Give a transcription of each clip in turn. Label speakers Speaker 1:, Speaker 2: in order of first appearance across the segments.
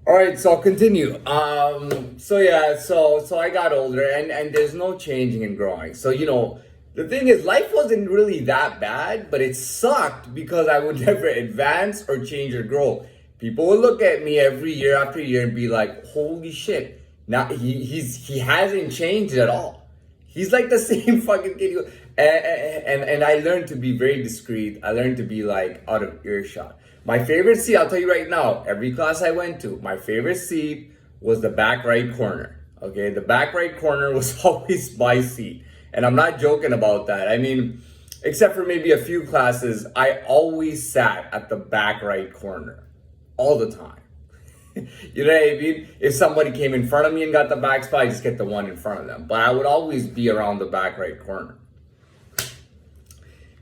Speaker 1: All right, so I'll continue. So I got older, and there's no changing and growing. So the thing is, life wasn't really that bad, but it sucked because I would never advance or change or grow. People would look at me every year after year and be like, "Holy shit! Now he hasn't changed at all. He's like the same fucking kid." And I learned to be very discreet. I learned to be like out of earshot. My favorite seat, I'll tell you right now, every class I went to, my favorite seat was the back right corner. Okay, the back right corner was always my seat. And I'm not joking about that. I mean, except for maybe a few classes, I always sat at the back right corner all the time. You know what I mean? If somebody came in front of me and got the back spot, I just get the one in front of them. But I would always be around the back right corner.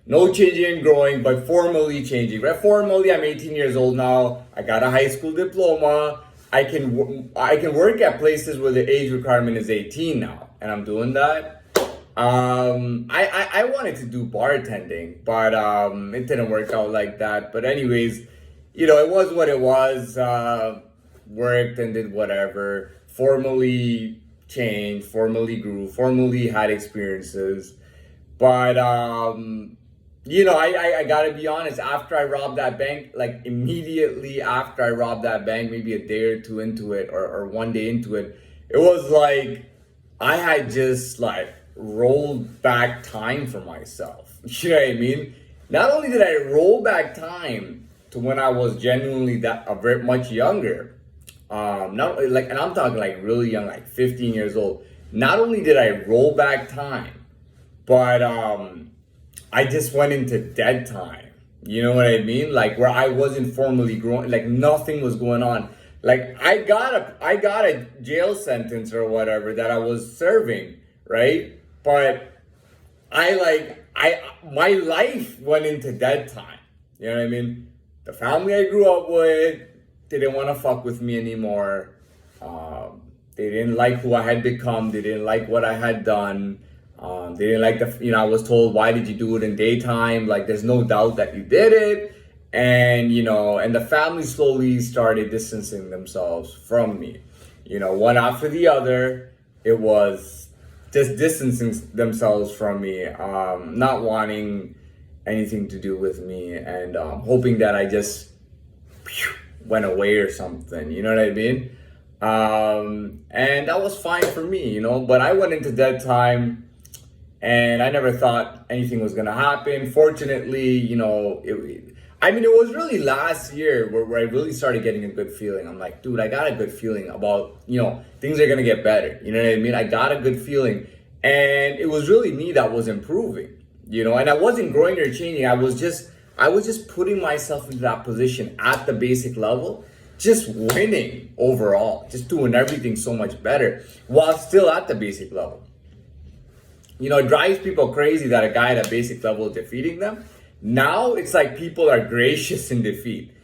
Speaker 1: No changing and growing, but formally changing. Right? Formally, I'm 18 years old now. I got a high school diploma. I can work at places where the age requirement is 18 now, and I'm doing that. I wanted to do bartending, but it didn't work out like that. But anyways, it was what it was. Worked and did whatever. Formally changed, formally grew, formally had experiences. But I gotta be honest, after I robbed that bank, like immediately after I robbed that bank, maybe a day or two into it, or one day into it, it was like I had just like rolled back time for myself. You know what I mean? Not only did I roll back time to when I was genuinely very much younger, not like, and I'm talking like really young, like 15 years old. Not only did I roll back time, but I just went into dead time. You know what I mean? Like where I wasn't formally growing, like nothing was going on. Like I got a jail sentence or whatever that I was serving, right? But my life went into dead time. You know what I mean? The family I grew up with didn't want to fuck with me anymore. They didn't like who I had become. They didn't like what I had done. They didn't like I was told, why did you do it in daytime? Like, there's no doubt that you did it. And, and the family slowly started distancing themselves from me. One after the other, it was just distancing themselves from me, not wanting anything to do with me, and hoping that I just went away or something. You know what I mean? And that was fine for me, but I went into dead time. And I never thought anything was gonna happen. Fortunately, it was really last year where I really started getting a good feeling. I'm like, dude, I got a good feeling about, things are gonna get better. You know what I mean? I got a good feeling. And it was really me that was improving, and I wasn't growing or changing. I was just putting myself into that position at the basic level, just winning overall, just doing everything so much better while still at the basic level. It drives people crazy that a guy at a basic level is defeating them. Now it's like people are gracious in defeat.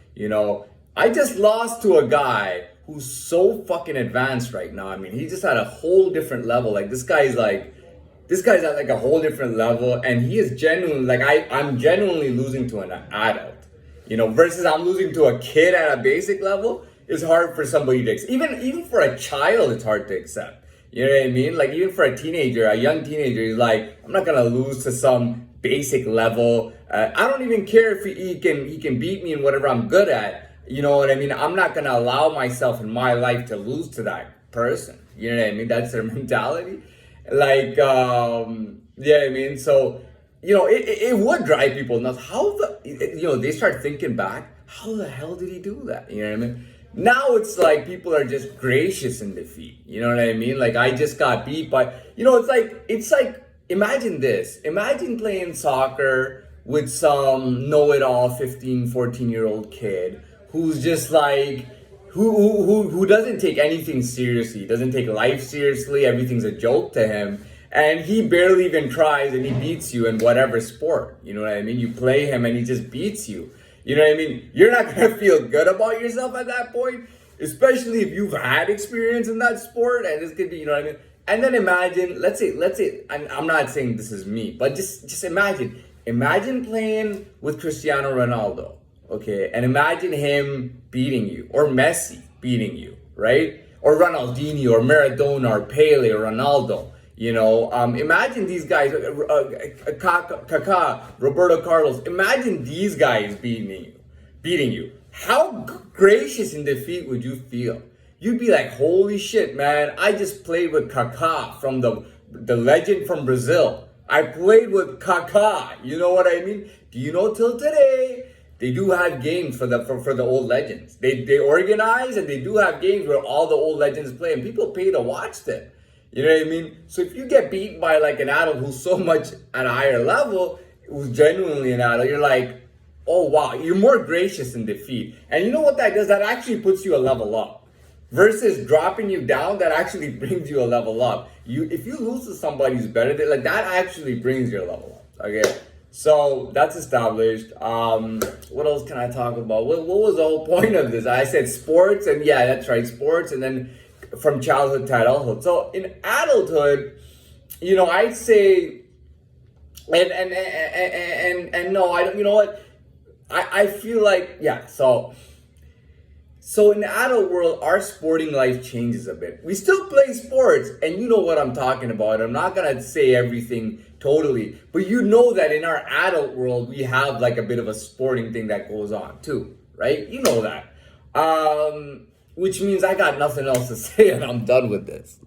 Speaker 1: I just lost to a guy who's so fucking advanced right now. I mean, he just at a whole different level. Like this guy's at like a whole different level, and he is genuinely like I'm genuinely losing to an adult. Versus I'm losing to a kid at a basic level. It's hard for somebody to accept. Even for a child, it's hard to accept. You know what I mean? Like even for a teenager, a young teenager, he's like, I'm not gonna lose to some basic level. I don't even care if he can beat me in whatever I'm good at. You know what I mean? I'm not gonna allow myself in my life to lose to that person. You know what I mean? That's their mentality. Like, yeah, I mean, so it would drive people nuts. They start thinking back, how the hell did he do that? You know what I mean? Now it's like people are just gracious in defeat. You know what I mean? Like I just got beat by, it's like, imagine this. Imagine playing soccer with some know-it-all 15, 14-year-old kid who's just like, who doesn't take anything seriously, doesn't take life seriously. Everything's a joke to him. And he barely even tries and he beats you in whatever sport. You know what I mean? You play him and he just beats you. You know what I mean? You're not going to feel good about yourself at that point, especially if you've had experience in that sport. And this could be, you know what I mean? And then imagine, let's say, I'm not saying this is me, but just imagine playing with Cristiano Ronaldo, okay? And imagine him beating you, or Messi. beating you, right? Or Ronaldinho or Maradona or Pele or Ronaldo. Imagine these guys, Kaká, Roberto Carlos. Imagine these guys beating you. How gracious in defeat would you feel? You'd be like, holy shit, man! I just played with Kaká from the legend from Brazil. I played with Kaká. You know what I mean? Do you know till today? They do have games for the old legends. They organize and they do have games where all the old legends play and people pay to watch them. You know what I mean? So if you get beaten by like an adult who's so much at a higher level, who's genuinely an adult, you're like, oh wow, you're more gracious in defeat. And you know what that does? That actually puts you a level up. Versus dropping you down, that actually brings you a level up. If you lose to somebody who's better, like that actually brings your level up. Okay? So that's established. What else can I talk about? What was the whole point of this? I said sports, and yeah, that's right, sports, and then from childhood to adulthood. So in adulthood, I'd say, and no, I don't. You know what? I feel like So in the adult world, our sporting life changes a bit. We still play sports, and you know what I'm talking about. I'm not gonna say everything totally, but you know that in our adult world, we have like a bit of a sporting thing that goes on too, right? You know that. Which means I got nothing else to say and I'm done with this.